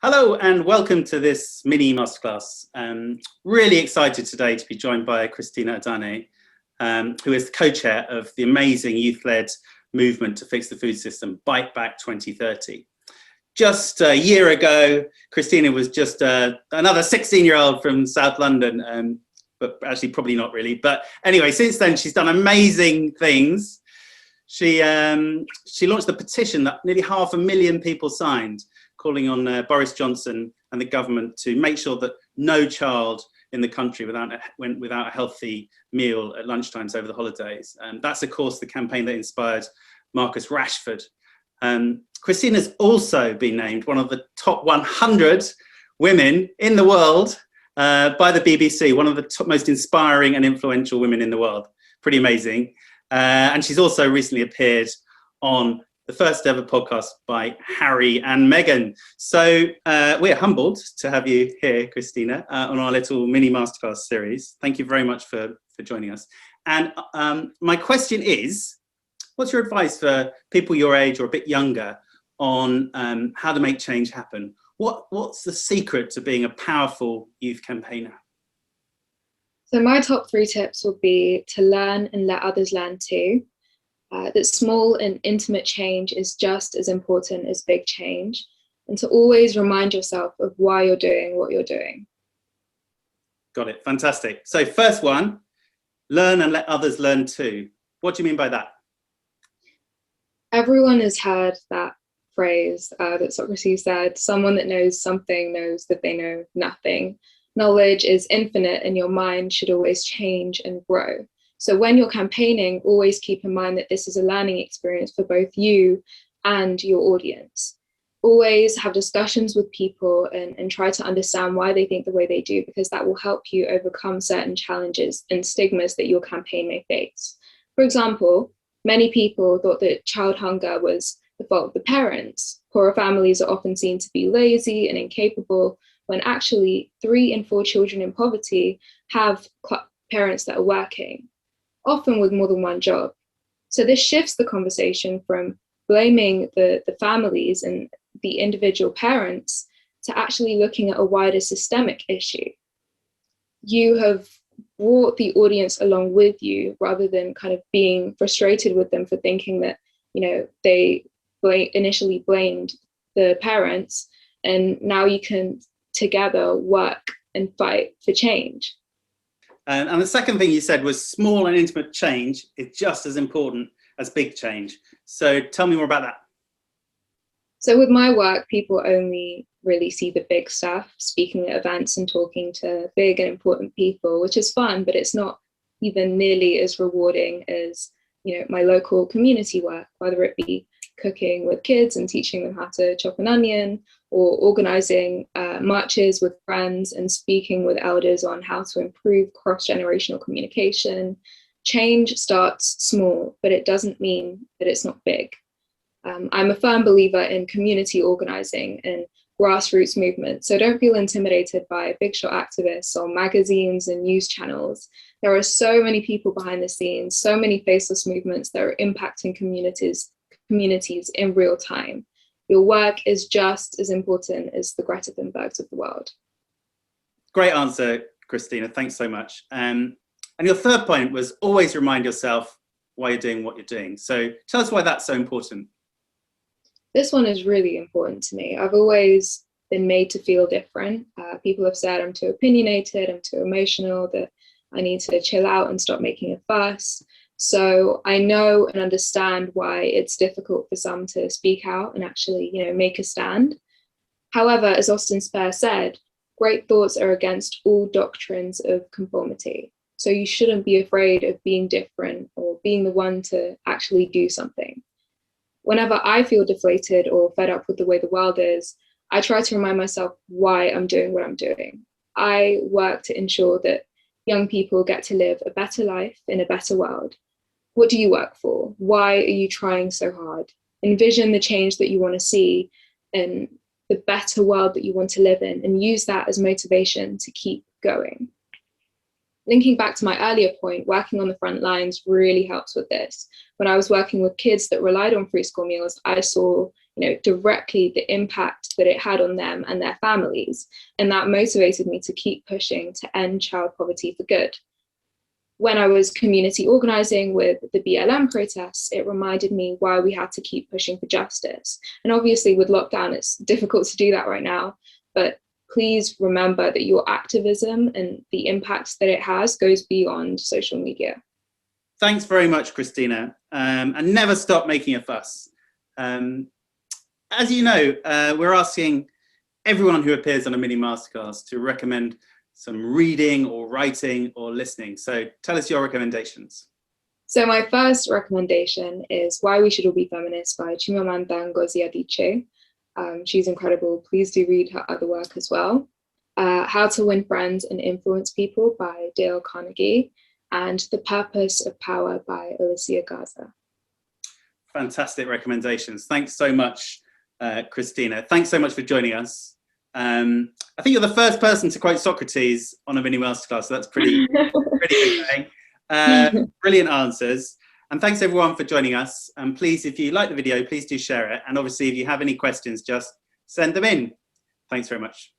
Hello and welcome to this mini masterclass. Really excited today to be joined by Christina Adane, who is the co-chair of the amazing youth-led movement to fix the food system, Bite Back 2030. Just a year ago, Christina was just another 16-year-old from South London, but actually probably not really. But anyway, since then she's done amazing things. She launched the petition that nearly 500,000 people signed, calling on Boris Johnson and the government to make sure that no child in the country went without a healthy meal at lunchtimes over the holidays. And that's, of course, the campaign that inspired Marcus Rashford. Christina's also been named one of the top 100 women in the world by the BBC, one of the most inspiring and influential women in the world. Pretty amazing. And she's also recently appeared on the first ever podcast by Harry and Meghan. So we're humbled to have you here, Christina, on our little mini masterclass series. Thank you very much for joining us. And my question is, what's your advice for people your age or a bit younger on how to make change happen? What's the secret to being a powerful youth campaigner? So my top 3 tips would be to learn and let others learn too. That small and intimate change is just as important as big change, and to always remind yourself of why you're doing what you're doing. Got it. Fantastic. So first one, learn and let others learn too. What do you mean by that? Everyone has heard that phrase that Socrates said, someone that knows something knows that they know nothing. Knowledge is infinite and your mind should always change and grow. So when you're campaigning, always keep in mind that this is a learning experience for both you and your audience. Always have discussions with people and try to understand why they think the way they do, because that will help you overcome certain challenges and stigmas that your campaign may face. For example, many people thought that child hunger was the fault of the parents. Poorer families are often seen to be lazy and incapable, when actually 3 in 4 children in poverty have parents that are working, often with more than one job. So this shifts the conversation from blaming the families and the individual parents to actually looking at a wider systemic issue. You have brought the audience along with you rather than kind of being frustrated with them for thinking that, they initially blamed the parents, and now you can together work and fight for change. And the second thing you said was small and intimate change is just as important as big change. So tell me more about that. So with my work, people only really see the big stuff, speaking at events and talking to big and important people, which is fun, but it's not even nearly as rewarding as, my local community work, whether it be cooking with kids and teaching them how to chop an onion, or organizing marches with friends and speaking with elders on how to improve cross-generational communication. Change starts small, but it doesn't mean that it's not big. I'm a firm believer in community organizing and grassroots movements, so don't feel intimidated by big shot activists or magazines and news channels. There are so many people behind the scenes, so many faceless movements that are impacting communities in real time. Your work is just as important as the Greta Thunbergs of the world. Great answer, Christina. Thanks so much. And your third point was always remind yourself why you're doing what you're doing. So tell us why that's so important. This one is really important to me. I've always been made to feel different. People have said I'm too opinionated, I'm too emotional, that I need to chill out and stop making a fuss. So I know and understand why it's difficult for some to speak out and actually, make a stand. However, as Austin Spare said, great thoughts are against all doctrines of conformity. So you shouldn't be afraid of being different or being the one to actually do something. Whenever I feel deflated or fed up with the way the world is, I try to remind myself why I'm doing what I'm doing. I work to ensure that young people get to live a better life in a better world. What do you work for? Why are you trying so hard? Envision the change that you want to see and the better world that you want to live in, and use that as motivation to keep going. linking back to my earlier point, working on the front lines really helps with this. When I was working with kids that relied on free school meals, I saw, directly the impact that it had on them and their families. And that motivated me to keep pushing to end child poverty for good. When I was community organizing with the BLM protests, it reminded me why we had to keep pushing for justice. And obviously with lockdown, it's difficult to do that right now, but please remember that your activism and the impact that it has goes beyond social media. Thanks very much, Christina. And never stop making a fuss. As you know, we're asking everyone who appears on a mini masterclass to recommend some reading or writing or listening. So tell us your recommendations. So my first recommendation is Why We Should All Be Feminists by Chimamanda Ngozi Adichie. She's incredible. Please do read her other work as well. How to Win Friends and Influence People by Dale Carnegie, and The Purpose of Power by Alicia Garza. Fantastic recommendations. Thanks so much, Christina. Thanks so much for joining us. I think you're the first person to quote Socrates on a mini masterclass, so that's pretty good. Brilliant answers. And thanks everyone for joining us. And please, if you like the video, please do share it. And obviously, if you have any questions, just send them in. Thanks very much.